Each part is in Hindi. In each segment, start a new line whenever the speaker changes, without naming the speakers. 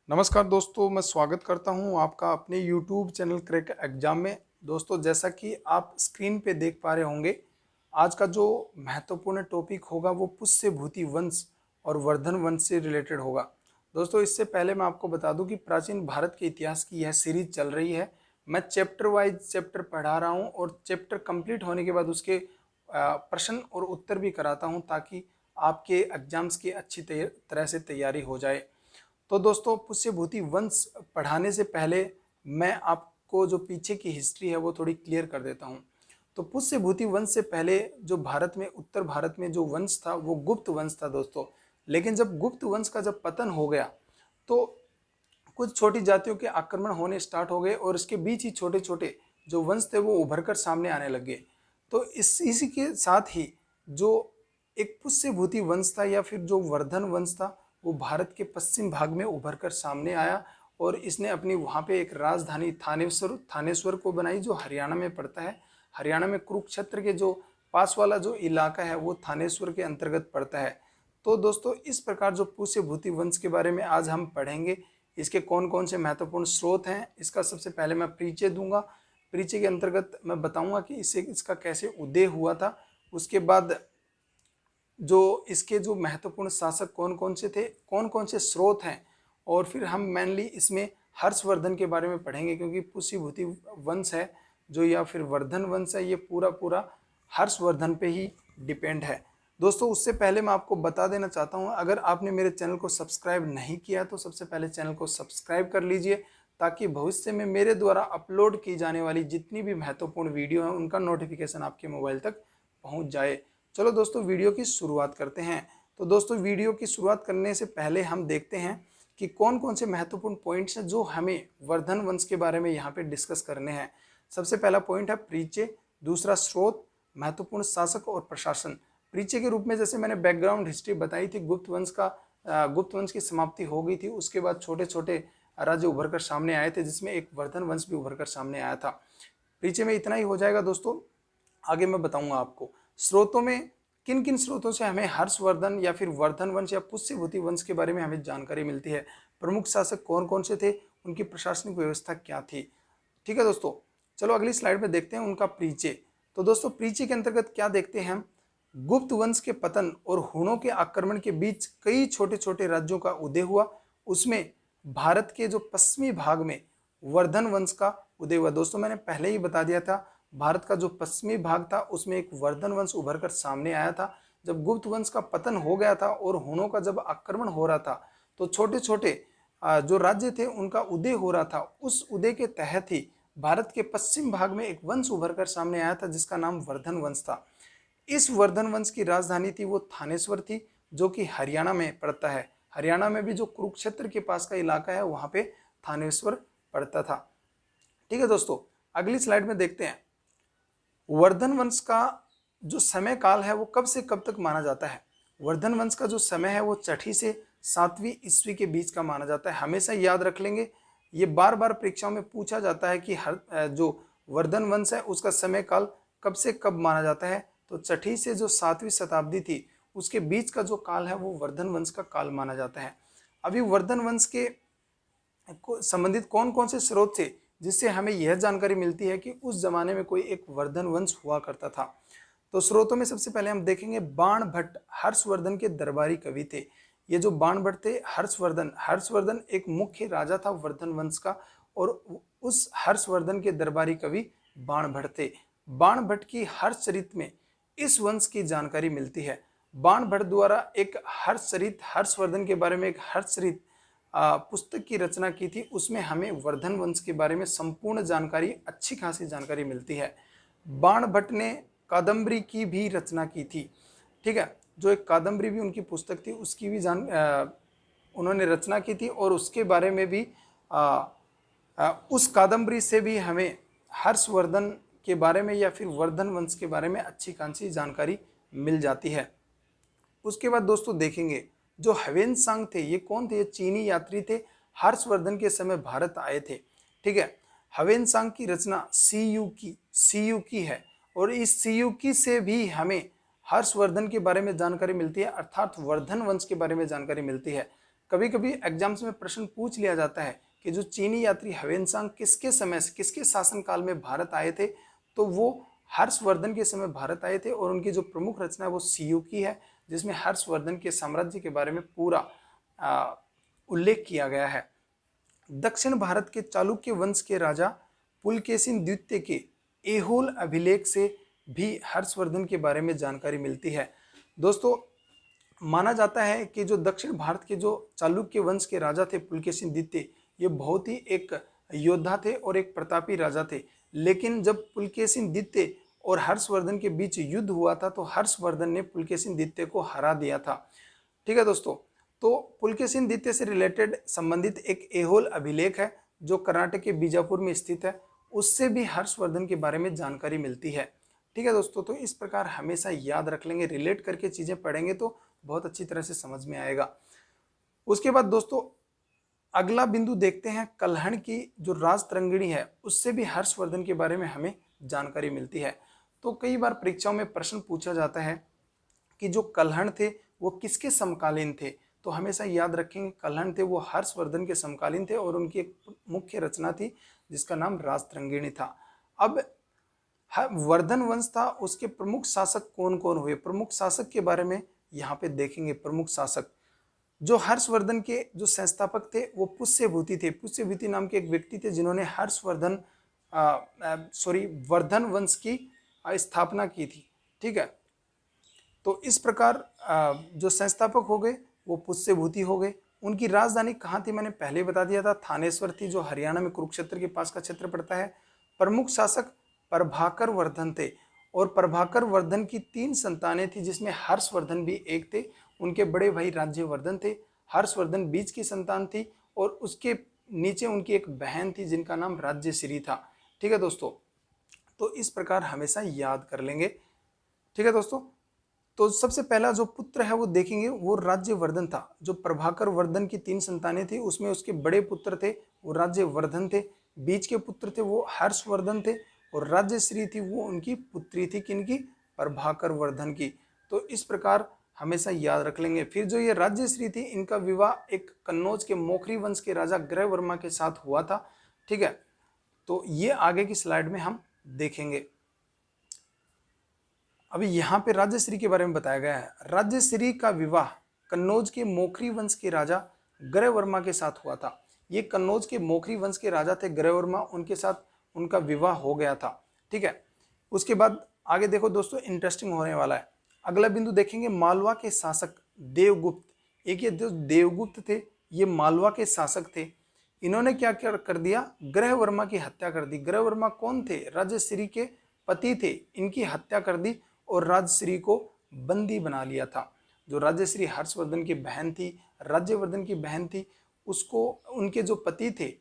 नमस्कार दोस्तों, मैं स्वागत करता हूं आपका अपने YouTube चैनल क्रैक एग्जाम में। दोस्तों, जैसा कि आप स्क्रीन पे देख पा रहे होंगे, आज का जो महत्वपूर्ण टॉपिक होगा वो पुष्य भूति वंश और वर्धन वंश से रिलेटेड होगा। दोस्तों, इससे पहले मैं आपको बता दूं कि प्राचीन भारत के इतिहास की यह सीरीज चल रही है। मैं चैप्टर वाइज चैप्टर पढ़ा रहा हूँ और चैप्टर कंप्लीट होने के बाद उसके प्रश्न और उत्तर भी कराता हूँ, ताकि आपके एग्जाम्स की अच्छी तरह से तैयारी हो जाए। तो दोस्तों, पुष्यभूति वंश पढ़ाने से पहले मैं आपको जो पीछे की हिस्ट्री है वो थोड़ी क्लियर कर देता हूँ। तो पुष्यभूति वंश से पहले जो भारत में, उत्तर भारत में जो वंश था वो गुप्त वंश था दोस्तों। लेकिन जब गुप्त वंश का जब पतन हो गया तो कुछ छोटी जातियों के आक्रमण होने स्टार्ट हो गए और इसके बीच ही छोटे छोटे जो वंश थे वो उभर कर सामने आने लग गए। तो इसी के साथ ही जो एक पुष्यभूति वंश था या फिर जो वर्धन वंश था वो भारत के पश्चिम भाग में उभर कर सामने आया और इसने अपनी वहाँ पे एक राजधानी थानेश्वर को बनाई, जो हरियाणा में पड़ता है। हरियाणा में कुरुक्षेत्र के जो पास वाला जो इलाका है वो थानेश्वर के अंतर्गत पड़ता है। तो दोस्तों, इस प्रकार जो पुष्यभूति वंश के बारे में आज हम पढ़ेंगे। इसके कौन कौन से महत्वपूर्ण स्रोत हैं, इसका सबसे पहले मैं परिचय दूंगा। परिचय के अंतर्गत मैं बताऊंगा कि इसका कैसे उदय हुआ था। उसके बाद जो इसके जो महत्वपूर्ण शासक कौन कौन से थे, कौन कौन से स्रोत हैं, और फिर हम मेनली इसमें हर्षवर्धन के बारे में पढ़ेंगे, क्योंकि पुष्यभूति वंश है जो या फिर वर्धन वंश है, ये पूरा पूरा हर्षवर्धन पे ही डिपेंड है। दोस्तों, उससे पहले मैं आपको बता देना चाहता हूँ, अगर आपने मेरे चैनल को सब्सक्राइब नहीं किया तो सबसे पहले चैनल को सब्सक्राइब कर लीजिए, ताकि भविष्य में मेरे द्वारा अपलोड की जाने वाली जितनी भी महत्वपूर्ण वीडियो हैं उनका नोटिफिकेशन आपके मोबाइल तक पहुँच जाए। चलो दोस्तों, वीडियो की शुरुआत करते हैं। तो दोस्तों, वीडियो की शुरुआत करने से पहले हम देखते हैं कि कौन कौन से महत्वपूर्ण पॉइंट्स हैं जो हमें वर्धन वंश के बारे में यहाँ पे डिस्कस करने हैं। सबसे पहला पॉइंट है परिचय, दूसरा स्रोत, महत्वपूर्ण शासक और प्रशासन। परिचय के रूप में जैसे मैंने बैकग्राउंड हिस्ट्री बताई थी, गुप्त वंश की समाप्ति हो गई थी, उसके बाद छोटे छोटे राज्य उभर कर सामने आए थे, जिसमें एक वर्धन वंश भी उभर कर सामने आया था। परिचय में इतना ही हो जाएगा दोस्तों, आगे मैं बताऊंगा आपको। स्रोतों में किन किन स्रोतों से हमें हर्षवर्धन या फिर वर्धन वंश या पुष्यभूति वंश के बारे में हमें जानकारी मिलती है, प्रमुख शासक कौन कौन से थे, उनकी प्रशासनिक व्यवस्था क्या थी। ठीक है दोस्तों, चलो अगली स्लाइड में देखते हैं उनका परिचय। तो दोस्तों, परिचय के अंतर्गत क्या देखते हैं हम, गुप्त वंश के पतन और हुणों के आक्रमण के बीच कई छोटे छोटे राज्यों का उदय हुआ। उसमें भारत के जो पश्चिमी भाग में वर्धन वंश का उदय हुआ। दोस्तों, मैंने पहले ही बता दिया था, भारत का जो पश्चिमी भाग था उसमें एक वर्धन वंश उभर कर सामने आया था। जब गुप्त वंश का पतन हो गया था और हुणों का जब आक्रमण हो रहा था, तो छोटे छोटे जो राज्य थे उनका उदय हो रहा था। उस उदय के तहत ही भारत के पश्चिम भाग में एक वंश उभर कर सामने आया था, जिसका नाम वर्धन वंश था। इस वर्धन वंश की राजधानी थी वो थानेश्वर थी, जो कि हरियाणा में पड़ता है। हरियाणा में भी जो कुरुक्षेत्र के पास का इलाका है वहां पे थानेश्वर पड़ता था। ठीक है दोस्तों, अगली स्लाइड में देखते हैं वर्धन वंश का जो समय काल है वो कब से कब तक माना जाता है। वर्धन वंश का जो समय है वो छठी से 7वीं ईस्वी के बीच का माना जाता है। हमेशा याद रख लेंगे, ये बार बार परीक्षाओं में पूछा जाता है कि जो वर्धन वंश है उसका समय काल कब से कब माना जाता है। तो छठी से जो 7वीं शताब्दी थी उसके बीच का जो काल है वो वर्धन वंश का काल माना जाता है। अभी वर्धन वंश के संबंधित कौन कौन से स्रोत थे जिससे हमें यह जानकारी मिलती है कि उस जमाने में कोई एक वर्धन वंश हुआ करता था। तो स्रोतों में सबसे पहले हम देखेंगे बाण भट्ट हर्षवर्धन के दरबारी कवि थे। ये जो बाण भट्ट थे, हर्षवर्धन एक मुख्य राजा था वर्धन वंश का, और उस हर्षवर्धन के दरबारी कवि बाण भट्ट थे। बाण भट्ट की हर्षचरित में इस वंश की जानकारी मिलती है। बाण भट्ट द्वारा एक हर्षचरित, हर्षवर्धन के बारे में एक हर्षचरित पुस्तक की रचना की थी। उसमें हमें वर्धन वंश के बारे में संपूर्ण जानकारी, अच्छी खासी जानकारी मिलती है। बाण भट्ट ने कादम्बरी की भी रचना की थी। ठीक है, जो एक कादम्बरी भी उनकी पुस्तक थी उसकी भी उन्होंने रचना की थी, और उसके बारे में भी उस कादम्बरी से भी हमें हर्षवर्धन के बारे में या फिर वर्धन वंश के बारे में अच्छी खासी जानकारी मिल जाती है। उसके बाद दोस्तों देखेंगे जो ह्वेन-सांग थे, ये कौन थे, ये चीनी यात्री थे, हर्षवर्धन के समय भारत आए थे। ठीक है, ह्वेन-सांग की रचना सीयूकी है, और इस सीयूकी से भी हमें हर्षवर्धन के बारे में जानकारी मिलती है, अर्थात वर्धन वंश के बारे में जानकारी मिलती है। कभी कभी एग्जाम्स में प्रश्न पूछ लिया जाता है कि जो चीनी यात्री ह्वेनसांग किसके समय से, किसके शासनकाल में भारत आए थे, तो वो हर्षवर्धन के समय भारत आए थे। और उनकी जो प्रमुख रचना है वो सीयू की है, जिसमें हर्षवर्धन के साम्राज्य के बारे में पूरा उल्लेख किया गया है। दक्षिण भारत के चालुक्य वंश के राजा पुलकेशिन द्वितीय के ऐहोल अभिलेख से भी हर्षवर्धन के बारे में जानकारी मिलती है। दोस्तों, माना जाता है कि जो दक्षिण भारत के जो चालुक्य वंश के राजा थे पुलकेशिन द्वितीय, ये बहुत ही एक योद्धा थे और एक प्रतापी राजा थे। लेकिन जब पुलकेशिन द्वितीय और हर्षवर्धन के बीच युद्ध हुआ था तो हर्षवर्धन ने पुलकेशिन द्वितीय को हरा दिया था। ठीक है दोस्तों, तो पुलकेशिन द्वितीय से रिलेटेड संबंधित एक ऐहोल अभिलेख है जो कर्नाटक के बीजापुर में स्थित है, उससे भी हर्षवर्धन के बारे में जानकारी मिलती है। ठीक है दोस्तों, तो इस प्रकार हमेशा याद रख लेंगे, रिलेट करके चीजें पढ़ेंगे तो बहुत अच्छी तरह से समझ में आएगा। उसके बाद दोस्तों अगला बिंदु देखते हैं, कल्हण की जो राजतरंगिणी है उससे भी हर्षवर्धन के बारे में हमें जानकारी मिलती है। तो कई बार परीक्षाओं में प्रश्न पूछा जाता है कि जो कल्हण थे वो किसके समकालीन थे, तो हमेशा याद रखेंगे कल्हण थे वो हर्षवर्धन के समकालीन थे और उनकी एक मुख्य रचना थी जिसका नाम राजतरंगिणी था। अब वर्धन वंश था, उसके प्रमुख शासक कौन कौन हुए, प्रमुख शासक के बारे में यहाँ पे देखेंगे। प्रमुख शासक जो हर्षवर्धन के जो संस्थापक थे वो पुष्यभूति थे। पुष्यभूति नाम के एक व्यक्ति थे जिन्होंने वर्धन वंश की स्थापना की थी। ठीक है, तो इस प्रकार जो संस्थापक हो गए वो पुष्यभूति हो गए। उनकी राजधानी कहाँ थी, मैंने पहले बता दिया था, थानेश्वर थी, जो हरियाणा में कुरुक्षेत्र के पास का क्षेत्र पड़ता है। प्रमुख शासक प्रभाकर वर्धन थे और प्रभाकर वर्धन की 3 संतानें थी जिसमें हर्षवर्धन भी एक थे। उनके बड़े भाई राज्यवर्धन थे, हर्षवर्धन बीच की संतान थी और उसके नीचे उनकी एक बहन थी जिनका नाम राज्यश्री था। ठीक है दोस्तों, तो इस प्रकार हमेशा याद कर लेंगे। ठीक है दोस्तों, तो सबसे पहला जो पुत्र है वो देखेंगे वो राज्यवर्धन था। जो प्रभाकर वर्धन की 3 संतानें थी उसमें उसके बड़े पुत्र थे वो राज्यवर्धन थे, बीच के पुत्र थे वो हर्षवर्धन थे और राज्यश्री थी वो उनकी पुत्री थी, किनकी, प्रभाकर वर्धन की। तो इस प्रकार हमेशा याद रख लेंगे। फिर जो ये राज्यश्री थी इनका विवाह एक कन्नौज के मोखरी वंश के राजा ग्रहवर्मा के साथ हुआ था। ठीक है, तो ये आगे की स्लाइड में हम देखेंगे। अभी यहाँ पे राज्यश्री के बारे में बताया गया है। राज्यश्री का विवाह कन्नौज के मोखरी वंश के राजा ग्रहवर्मा के साथ हुआ था। ये कन्नौज के मोखरी वंश के राजा थे ग्रहवर्मा, उनके साथ उनका विवाह हो गया था। ठीक है, उसके बाद आगे देखो दोस्तों, इंटरेस्टिंग होने वाला है। अगला बिंदु देखेंगे, मालवा के शासक देवगुप्त। एक ये जो देवगुप्त थे ये मालवा के शासक थे। इन्होंने क्या कर दिया, ग्रहवर्मा की हत्या कर दी। ग्रहवर्मा कौन थे, राज्यश्री के पति थे, इनकी हत्या कर दी और राज्यश्री को बंदी बना लिया था। जो राज्यश्री हर्षवर्धन की बहन थी, राज्यवर्धन की बहन थी, उसको उनके जो पति थे,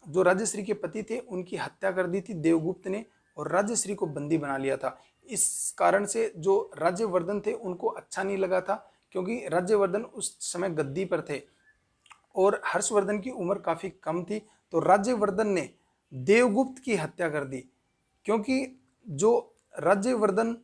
जो राज्यश्री के पति थे, उनकी हत्या कर दी थी देवगुप्त ने और राज्यश्री को बंदी बना लिया था। इस कारण से जो राज्यवर्धन थे उनको अच्छा नहीं लगा था, क्योंकि राज्यवर्धन उस समय गद्दी पर थे और हर्षवर्धन की उम्र काफ़ी कम थी। तो राज्यवर्धन ने देवगुप्त की हत्या कर दी। क्योंकि जो राज्यवर्धन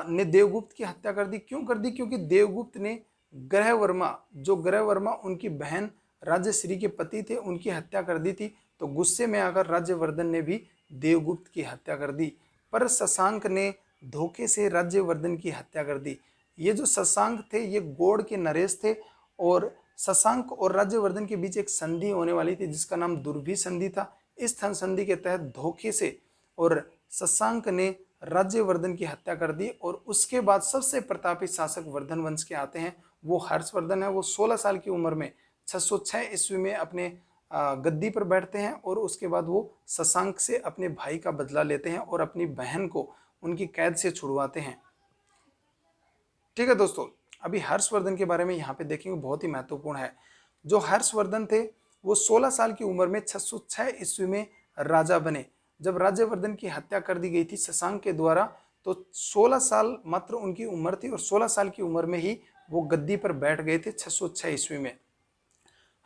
ने देवगुप्त की हत्या कर दी, क्यों कर दी, क्योंकि देवगुप्त ने ग्रहवर्मा उनकी बहन राज्यश्री के पति थे, उनकी हत्या कर दी थी। तो गुस्से में आकर राज्यवर्धन ने भी देवगुप्त की हत्या कर दी। पर शशांक ने धोखे से राज्यवर्धन की हत्या कर दी। ये जो शशांक थे ये गौड़ के नरेश थे और शशांक और राज्यवर्धन के बीच एक संधि होने वाली थी जिसका नाम दुर्भी संधि था। इस संधि के तहत धोखे से और शशांक ने राज्यवर्धन की हत्या कर दी और उसके बाद सबसे प्रतापी शासक वर्धन वंश के आते हैं, वो हर्षवर्धन है। वो 16 साल की उम्र में 606 ईस्वी में अपने गद्दी पर बैठते हैं और उसके बाद वो शशांक से अपने भाई का बदला लेते हैं और अपनी बहन को उनकी कैद से छुड़वाते हैं। ठीक है दोस्तों, अभी हर्षवर्धन के बारे में यहाँ पे देखेंगे, बहुत ही महत्वपूर्ण है। जो हर्षवर्धन थे वो 16 साल की उम्र में 606 ईस्वी में राजा बने। जब राज्यवर्धन की हत्या कर दी गई थी शशांक के द्वारा तो 16 साल मात्र उनकी उम्र थी और 16 साल की उम्र में ही वो गद्दी पर बैठ गए थे 606 ईस्वी में।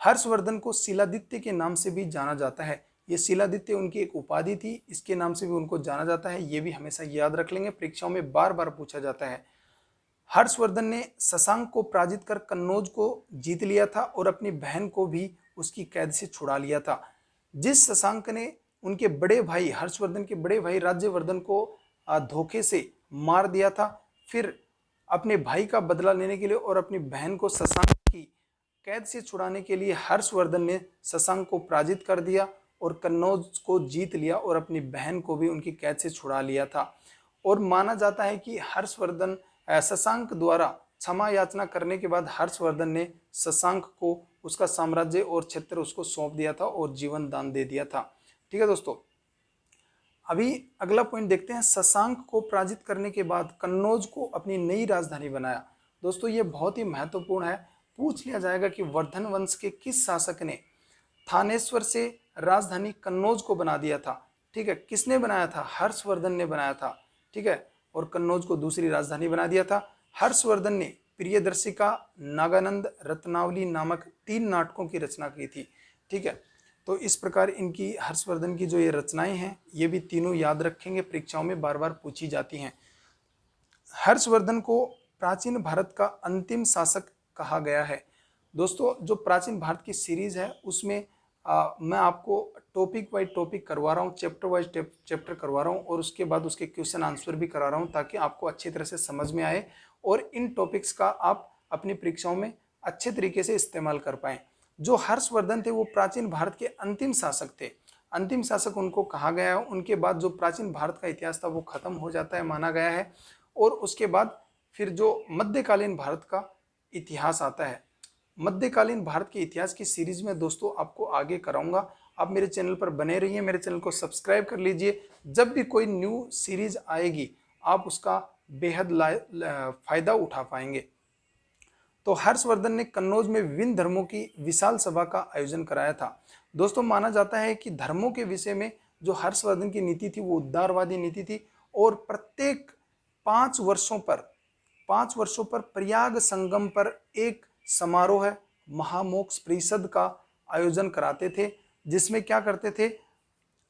हर्षवर्धन को शिलादित्य के नाम से भी जाना जाता है। ये शिलादित्य उनकी एक उपाधि थी, इसके नाम से भी उनको जाना जाता है। ये भी हमेशा याद रख लेंगे, परीक्षाओं में बार बार पूछा जाता है। हर्षवर्धन ने शशांक को पराजित कर कन्नौज को जीत लिया था और अपनी बहन को भी उसकी कैद से छुड़ा लिया था। जिस शशांक ने उनके बड़े भाई हर्षवर्धन के बड़े भाई राज्यवर्धन को धोखे से मार दिया था, फिर अपने भाई का बदला लेने के लिए और अपनी बहन को शशांक की कैद से छुड़ाने के लिए हर्षवर्धन ने शशांक को पराजित कर दिया और कन्नौज को जीत लिया और अपनी बहन को भी उनकी कैद से छुड़ा लिया था। और माना जाता है कि हर्षवर्धन शशांक द्वारा क्षमा याचना करने के बाद हर्षवर्धन ने शशांक को उसका साम्राज्य और क्षेत्र उसको सौंप दिया था और जीवन दान दे दिया था। ठीक है दोस्तों, अभी अगला पॉइंट देखते हैं। शशांक को पराजित करने के बाद कन्नौज को अपनी नई राजधानी बनाया। दोस्तों ये बहुत ही महत्वपूर्ण है, पूछ लिया जाएगा कि वर्धन वंश के किस शासक ने थानेश्वर से राजधानी कन्नौज को बना दिया था। ठीक है, किसने बनाया था? हर्षवर्धन ने बनाया था। ठीक है, और कन्नौज को दूसरी राजधानी बना दिया था। हर्षवर्धन ने प्रियदर्शिका, नागानंद, रत्नावली नामक 3 नाटकों की रचना की थी। ठीक है, तो इस प्रकार इनकी हर्षवर्धन की जो ये रचनाएं हैं ये भी तीनों याद रखेंगे, परीक्षाओं में बार बार पूछी जाती हैं। हर्षवर्धन को प्राचीन भारत का अंतिम शासक कहा गया है। दोस्तों जो प्राचीन भारत की सीरीज है उसमें मैं आपको टॉपिक वाइज टॉपिक करवा रहा हूँ, चैप्टर वाइज चैप्टर करवा रहा हूँ और उसके बाद उसके क्वेश्चन आंसर भी करा रहा हूँ ताकि आपको अच्छी तरह से समझ में आए और इन टॉपिक्स का आप अपनी परीक्षाओं में अच्छे तरीके से इस्तेमाल कर पाएँ। जो हर्षवर्धन थे वो प्राचीन भारत के अंतिम शासक थे, अंतिम शासक उनको कहा गया है। उनके बाद जो प्राचीन भारत का इतिहास था वो खत्म हो जाता है माना गया है और उसके बाद फिर जो मध्यकालीन भारत का इतिहास आता है। मध्यकालीन भारत के इतिहास की सीरीज में दोस्तों आपको आगे कराऊंगा। आप मेरे चैनल पर बने रहिए, मेरे चैनल को सब्सक्राइब कर लीजिए। जब भी कोई न्यू सीरीज आएगी आप उसका बेहद फायदा उठा पाएंगे। तो हर्षवर्धन ने कन्नौज में विभिन्न धर्मों की विशाल सभा का आयोजन कराया था। दोस्तों माना जाता है कि धर्मों के विषय में जो हर्षवर्धन की नीति थी वो उदारवादी नीति थी और प्रत्येक 5 वर्षों पर प्रयाग संगम पर एक समारोह है महामोक्ष परिषद का आयोजन कराते थे, जिसमें क्या करते थे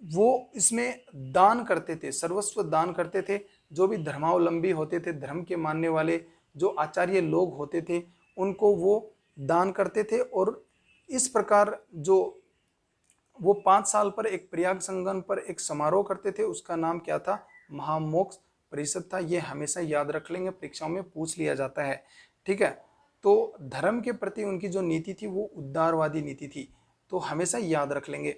वो इसमें दान करते थे, सर्वस्व दान करते थे। जो भी धर्मावलंबी होते थे, धर्म के मानने वाले जो आचार्य लोग होते थे उनको वो दान करते थे और इस प्रकार जो वो 5 साल पर एक प्रयाग संगम पर एक समारोह करते थे उसका नाम क्या था? महामोक्ष परिषद था। ये हमेशा याद रख लेंगे, परीक्षाओं में पूछ लिया जाता है। ठीक है, तो धर्म के प्रति उनकी जो नीति थी वो उदारवादी नीति थी, तो हमेशा याद रख लेंगे।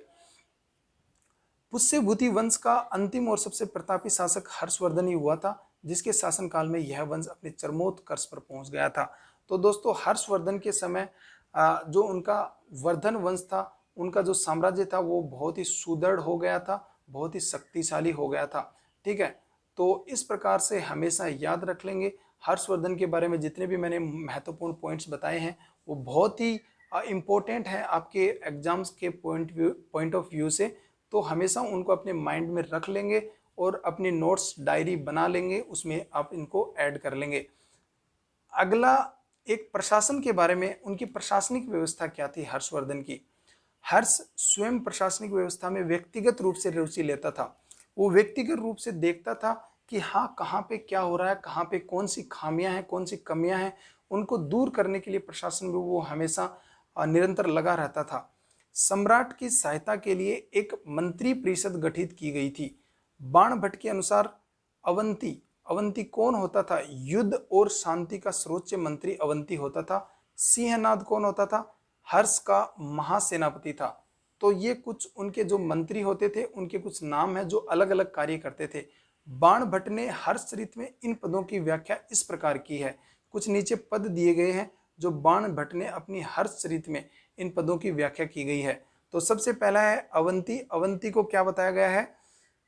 पुष्यभूति वंश का अंतिम और सबसे प्रतापी शासक हर्षवर्धन ही हुआ था, जिसके शासनकाल में यह वंश अपने चरमोत्कर्ष पर पहुंच गया था। तो दोस्तों हर्षवर्धन के समय जो उनका वर्धन वंश था, उनका जो साम्राज्य था वो बहुत ही सुदृढ़ हो गया था, बहुत ही शक्तिशाली हो गया था। ठीक है, तो इस प्रकार से हमेशा याद रख लेंगे। हर्षवर्धन के बारे में जितने भी मैंने महत्वपूर्ण पॉइंट्स बताए हैं वो बहुत ही इम्पोर्टेंट है आपके एग्जाम्स के पॉइंट ऑफ व्यू से, तो हमेशा उनको अपने माइंड में रख लेंगे और अपनी नोट्स डायरी बना लेंगे, उसमें आप इनको ऐड कर लेंगे। अगला एक प्रशासन के बारे में, उनकी प्रशासनिक व्यवस्था क्या थी हर्षवर्धन की। हर्ष स्वयं प्रशासनिक व्यवस्था में व्यक्तिगत रूप से रुचि लेता था। वो व्यक्तिगत रूप से देखता था कि हाँ कहाँ पे क्या हो रहा है, कहाँ पे कौन सी खामियां हैं, कौन सी कमियां हैं, उनको दूर करने के लिए प्रशासन में वो हमेशा निरंतर लगा रहता था। सम्राट की सहायता के लिए एक मंत्री परिषद गठित की गई थी। बाण भट्ट के अनुसार अवंती कौन होता था? युद्ध और शांति का सर्वोच्च मंत्री अवंती होता था। सिंहनाद कौन होता था? हर्ष का महासेनापति था। तो ये कुछ उनके जो मंत्री होते थे उनके कुछ नाम हैं जो अलग अलग कार्य करते थे। बाण भट्ट ने हर्षचरित में इन पदों की व्याख्या इस प्रकार की है, कुछ नीचे पद दिए गए हैं जो बाण भट्ट ने अपनी हर्षचरित में इन पदों की व्याख्या की गई है। तो सबसे पहला है अवंती को क्या बताया गया है?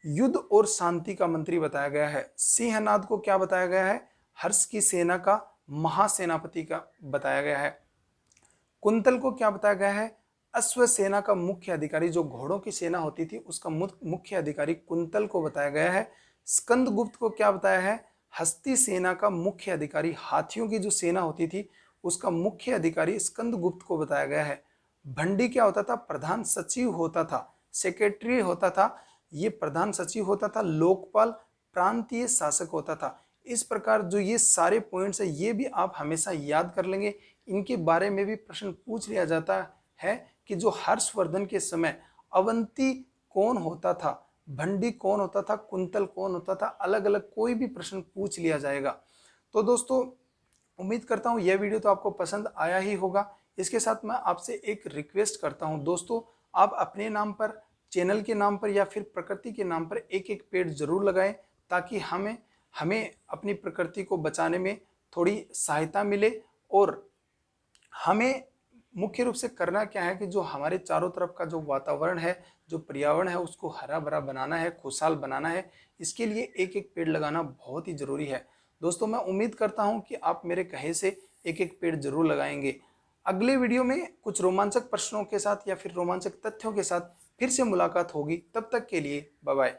युद्ध और शांति का मंत्री बताया गया है। सिंहनाद को क्या बताया गया है? हर्ष की सेना का महासेनापति का बताया गया है। कुंतल को क्या बताया गया है? अश्व सेना का मुख्य अधिकारी, जो घोड़ों की सेना होती थी उसका मुख्य अधिकारी कुंतल को बताया गया है। स्कंदगुप्त को क्या बताया है? हस्ती सेना का मुख्य अधिकारी, हाथियों की जो सेना होती थी उसका मुख्य अधिकारी स्कंदगुप्त को बताया गया है। भंडी क्या होता था? प्रधान सचिव होता था, सेक्रेटरी होता था, ये प्रधान सचिव होता था। लोकपाल प्रांतीय शासक होता था। इस प्रकार जो ये सारे पॉइंट्स है ये भी आप हमेशा याद कर लेंगे। इनके बारे में भी प्रश्न पूछ लिया जाता है कि जो हर्षवर्धन के समय अवंती कौन होता था, भंडी कौन होता था, कुंतल कौन होता था, अलग अलग कोई भी प्रश्न पूछ लिया जाएगा। तो दोस्तों उम्मीद करता हूँ यह वीडियो तो आपको पसंद आया ही होगा। इसके साथ मैं आपसे एक रिक्वेस्ट करता हूँ दोस्तों, आप अपने नाम पर, चैनल के नाम पर या फिर प्रकृति के नाम पर एक एक पेड़ जरूर लगाएं, ताकि हमें हमें अपनी प्रकृति को बचाने में थोड़ी सहायता मिले। और हमें मुख्य रूप से करना क्या है कि जो हमारे चारों तरफ का जो वातावरण है, जो पर्यावरण है, उसको हरा भरा बनाना है, खुशहाल बनाना है। इसके लिए एक एक पेड़ लगाना बहुत ही जरूरी है। दोस्तों मैं उम्मीद करता हूं कि आप मेरे कहे से एक एक पेड़ जरूर लगाएंगे। अगले वीडियो में कुछ रोमांचक प्रश्नों के साथ या फिर रोमांचक तथ्यों के साथ फिर से मुलाकात होगी। तब तक के लिए बाय बाय।